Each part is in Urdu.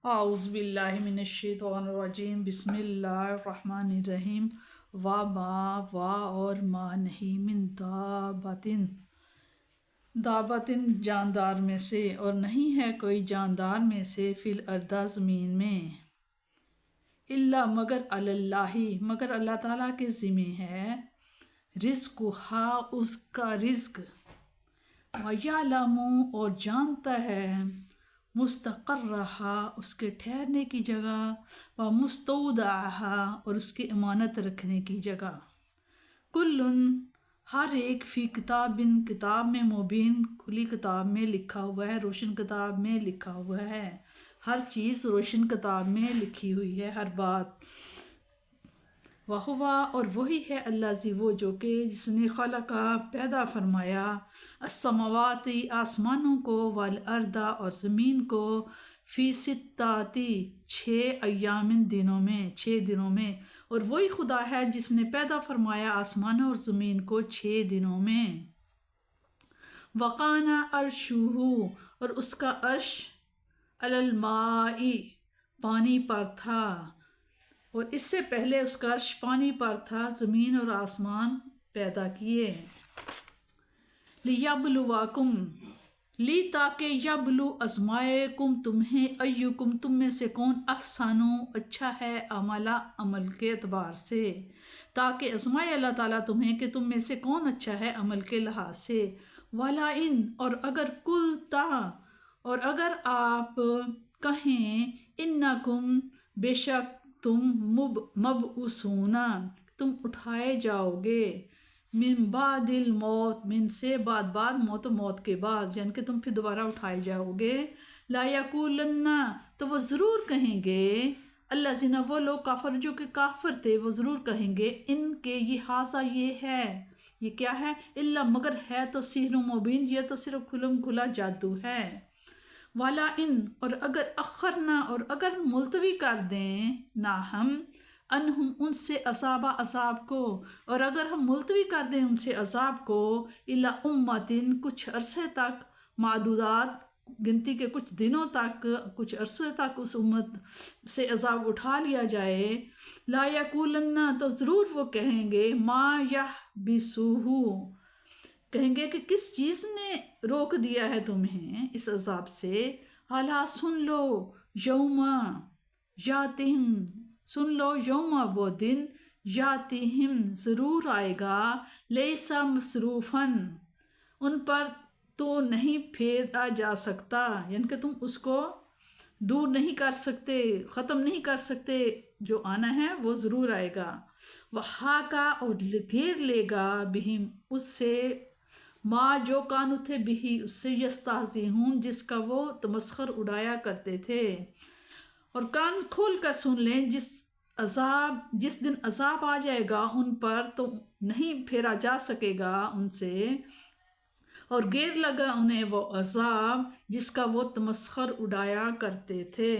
اعوذ باللہ من الشیطان الرجیم بسم اللہ الرحمن الرحیم و اور ما نہیں من دابتن جاندار میں سے، اور نہیں ہے کوئی جاندار میں سے فی الارض زمین میں، الا مگر اللہ مگر اللہ تعالیٰ کے ذمہ ہے، رزقھا اس کا رزق، وَيَعْلَمُ اور جانتا ہے، مستقرہا اس کے ٹھہرنے کی جگہ، ومستودعہا اور اس کی امانت رکھنے کی جگہ، کلن ہر ایک فی کتاب کتاب میں مبین کھلی کتاب میں لکھا ہوا ہے، روشن کتاب میں لکھا ہوا ہے، ہر چیز روشن کتاب میں لکھی ہوئی ہے، ہر بات۔ وَهُوَ اور وہی ہے اللہ وہ جو کہ جس نے خلقہ پیدا فرمایا، السماوات آسمانوں کو، والارض اور زمین کو، فی ستاتی 6 ایام دنوں میں، 6 دنوں میں، اور وہی خدا ہے جس نے پیدا فرمایا آسمانوں اور زمین کو 6 دنوں میں۔ وَقَانَ عَرْشُهُ اور اس کا عرش، عَلَى الْمَاءِ پانی پر تھا، اور اس سے پہلے اس کا عرش پانی پر تھا، زمین اور آسمان پیدا کیے۔ لِيَبْلُوَكُمْ لی تاکہ یبلو آزمائے کم تمہیں، ایکم تم میں سے کون، احسن اچھا ہے، عمل کے اعتبار سے، تاکہ آزمائے اللہ تعالیٰ تمہیں کہ تم میں سے کون اچھا ہے عمل کے لحاظ سے۔ وَلَئِن اور اگر قُلْتَ اور اگر آپ کہیں، اِنَّکُمْ بے شک تم مبعوثون تم اٹھائے جاؤ گے، من بعد الموت من سے بعد موت و موت کے بعد، یعنی کہ تم پھر دوبارہ اٹھائے جاؤ گے، لا یقولن تو وہ ضرور کہیں گے، اللہ زینہ وہ لوگ کافر جو کہ کافر تھے وہ ضرور کہیں گے، ان کے یہ حاضہ یہ ہے، یہ کیا ہے، اللہ مگر ہے تو سحر مبین، یہ تو صرف کھلم کھلا جادو ہے۔ والا ان اور اگر اخرنا اور اگر ملتوی کر دیں نہ ہم، انہم ان سے عذاب کو، اور اگر ہم ملتوی کر دیں ان سے عذاب کو، الا امتن کچھ عرصے تک، معدودات گنتی کے کچھ دنوں تک، کچھ عرصے تک اس امت سے عذاب اٹھا لیا جائے، لا یقولن تو ضرور وہ کہیں گے، ما یحبسوہ کہیں گے کہ کس چیز نے روک دیا ہے تمہیں اس عذاب سے، الا سن لو یوم یاتہم سن لو یوم وہ دن، یاتہم ضرور آئے گا، لیسا مصروفاً ان پر تو نہیں پھیرا جا سکتا، یعنی کہ تم اس کو دور نہیں کر سکتے، ختم نہیں کر سکتے، جو آنا ہے وہ ضرور آئے گا۔ وحاکا اور گھیر لے گا بہم اس سے، ماں جو کانو تھے بھی اس سے، یستہزئون جس کا وہ تمسخر اڑایا کرتے تھے۔ اور کان کھول کر سن لیں، جس دن عذاب آ جائے گا ان پر تو نہیں پھیرا جا سکے گا ان سے، اور گیر لگا انہیں وہ عذاب جس کا وہ تمسخر اڑایا کرتے تھے۔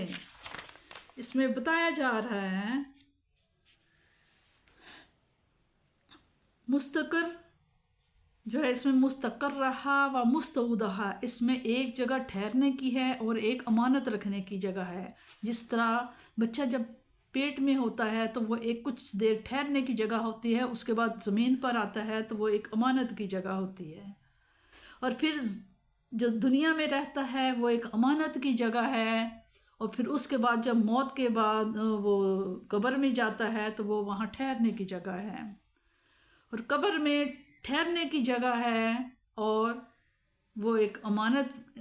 اس میں بتایا جا رہا ہے مستقر جو ہے، اس میں مستقر رہا و مستودعہ، اس میں ایک جگہ ٹھہرنے کی ہے اور ایک امانت رکھنے کی جگہ ہے۔ جس طرح بچہ جب پیٹ میں ہوتا ہے تو وہ ایک کچھ دیر ٹھہرنے کی جگہ ہوتی ہے، اس کے بعد زمین پر آتا ہے تو وہ ایک امانت کی جگہ ہوتی ہے، اور پھر جو دنیا میں رہتا ہے وہ ایک امانت کی جگہ ہے، اور پھر اس کے بعد جب موت کے بعد وہ قبر میں جاتا ہے تو وہ وہاں ٹھہرنے کی جگہ ہے، اور قبر میں ٹھہرنے کی جگہ ہے اور وہ ایک امانت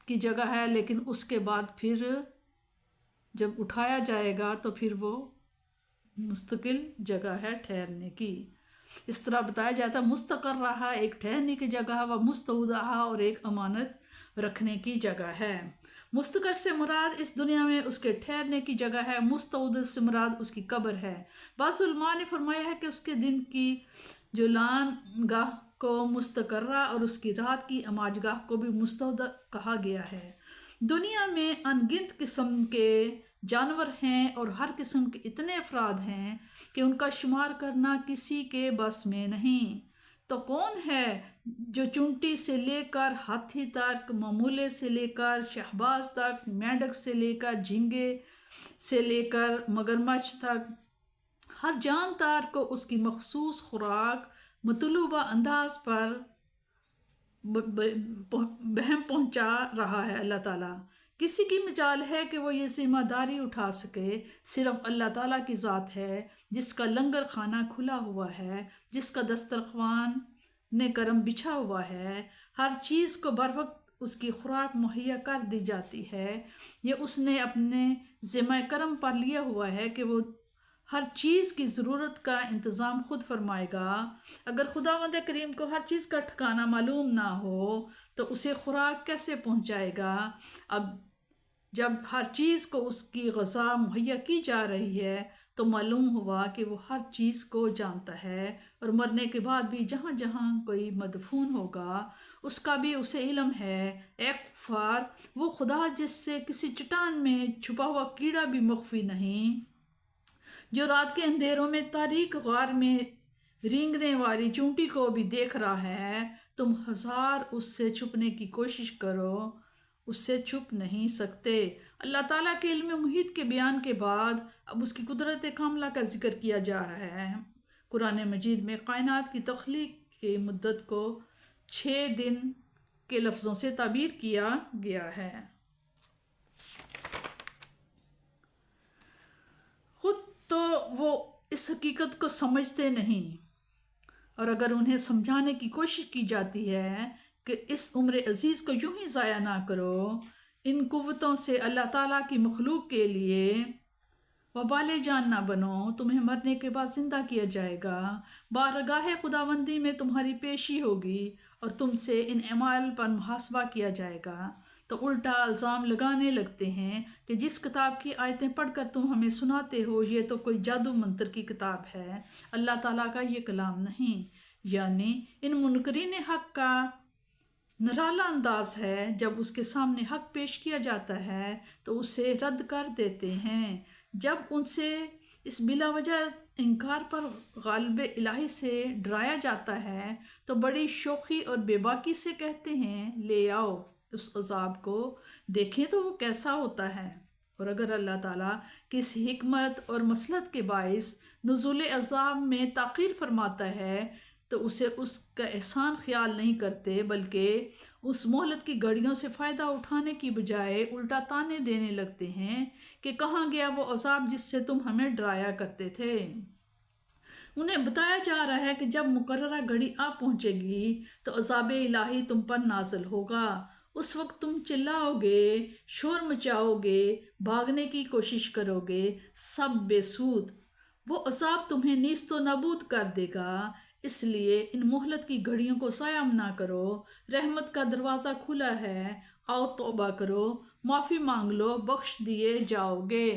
کی جگہ ہے، لیکن اس کے بعد پھر جب اٹھایا جائے گا تو پھر وہ مستقل جگہ ہے ٹھہرنے کی۔ اس طرح بتایا جاتا ہے مستقر رہا ایک ٹھہرنے کی جگہ ہے، و مستودعہ اور ایک امانت رکھنے کی جگہ ہے۔ مستقر سے مراد اس دنیا میں اس کے ٹھہرنے کی جگہ ہے، مستودع سے مراد اس کی قبر ہے۔ بعض علماء نے فرمایا ہے کہ اس کے دن کی جولان گاہ کو مستقرہ اور اس کی رات کی اماج گاہ کو بھی مستودع کہا گیا ہے۔ دنیا میں ان گنت قسم کے جانور ہیں اور ہر قسم کے اتنے افراد ہیں کہ ان کا شمار کرنا کسی کے بس میں نہیں، تو کون ہے جو چونٹی سے لے کر ہاتھی تک، ممولے سے لے کر شہباز تک، مینڈک سے لے کر جھینگے سے لے کر مگرمچھ تک، ہر جاندار کو اس کی مخصوص خوراک مطلوبہ انداز پر بہم پہنچا رہا ہے اللہ تعالیٰ۔ کسی کی مجال ہے کہ وہ یہ ذمہ داری اٹھا سکے؟ صرف اللہ تعالیٰ کی ذات ہے، جس کا لنگر خانہ کھلا ہوا ہے، جس کا دسترخوان نے کرم بچھا ہوا ہے، ہر چیز کو بروقت اس کی خوراک مہیا کر دی جاتی ہے۔ یہ اس نے اپنے ذمہ کرم پر لیا ہوا ہے کہ وہ ہر چیز کی ضرورت کا انتظام خود فرمائے گا۔ اگر خداوند کریم کو ہر چیز کا ٹھکانہ معلوم نہ ہو تو اسے خوراک کیسے پہنچائے گا؟ اب جب ہر چیز کو اس کی غذا مہیا کی جا رہی ہے تو معلوم ہوا کہ وہ ہر چیز کو جانتا ہے، اور مرنے کے بعد بھی جہاں جہاں کوئی مدفون ہوگا اس کا بھی اسے علم ہے۔ اے کفار، وہ خدا جس سے کسی چٹان میں چھپا ہوا کیڑا بھی مخفی نہیں، جو رات کے اندھیروں میں تاریک غار میں رینگنے والی چونٹی کو بھی دیکھ رہا ہے، تم ہزار اس سے چھپنے کی کوشش کرو، اس سے چھپ نہیں سکتے۔ اللہ تعالیٰ کے علم محیط کے بیان کے بعد اب اس کی قدرت کاملہ کا ذکر کیا جا رہا ہے۔ قرآن مجید میں کائنات کی تخلیق کی مدت کو 6 دن کے لفظوں سے تعبیر کیا گیا ہے۔ خود تو وہ اس حقیقت کو سمجھتے نہیں، اور اگر انہیں سمجھانے کی کوشش کی جاتی ہے کہ اس عمر عزیز کو یوں ہی ضائع نہ کرو، ان قوتوں سے اللہ تعالیٰ کی مخلوق کے لیے وبال جان نہ بنو، تمہیں مرنے کے بعد زندہ کیا جائے گا، بارگاہ خداوندی میں تمہاری پیشی ہوگی اور تم سے ان اعمال پر محاسبہ کیا جائے گا، تو الٹا الزام لگانے لگتے ہیں کہ جس کتاب کی آیتیں پڑھ کر تم ہمیں سناتے ہو یہ تو کوئی جادو منتر کی کتاب ہے، اللہ تعالیٰ کا یہ کلام نہیں۔ یعنی ان منکرین حق کا نرالا انداز ہے، جب اس کے سامنے حق پیش کیا جاتا ہے تو اسے رد کر دیتے ہیں۔ جب ان سے اس بلا وجہ انکار پر غالب الہی سے ڈرایا جاتا ہے تو بڑی شوخی اور بے باکی سے کہتے ہیں، لے آؤ اس عذاب کو، دیکھیں تو وہ کیسا ہوتا ہے۔ اور اگر اللہ تعالیٰ کسی حکمت اور مصلحت کے باعث نزول عذاب میں تاخیر فرماتا ہے تو اسے اس کا احسان خیال نہیں کرتے، بلکہ اس مہلت کی گھڑیوں سے فائدہ اٹھانے کی بجائے الٹا تانے دینے لگتے ہیں کہ کہاں گیا وہ عذاب جس سے تم ہمیں ڈرایا کرتے تھے۔ انہیں بتایا جا رہا ہے کہ جب مقررہ گھڑی آ پہنچے گی تو عذاب الہی تم پر نازل ہوگا، اس وقت تم چلاؤ گے، شور مچاؤ گے، بھاگنے کی کوشش کرو گے، سب بے سود، وہ عذاب تمہیں نیست و نابود کر دے گا۔ اس لیے ان مہلت کی گھڑیوں کو ضائع نہ کرو، رحمت کا دروازہ کھلا ہے، آؤ توبہ کرو، معافی مانگ لو، بخش دیے جاؤ گے۔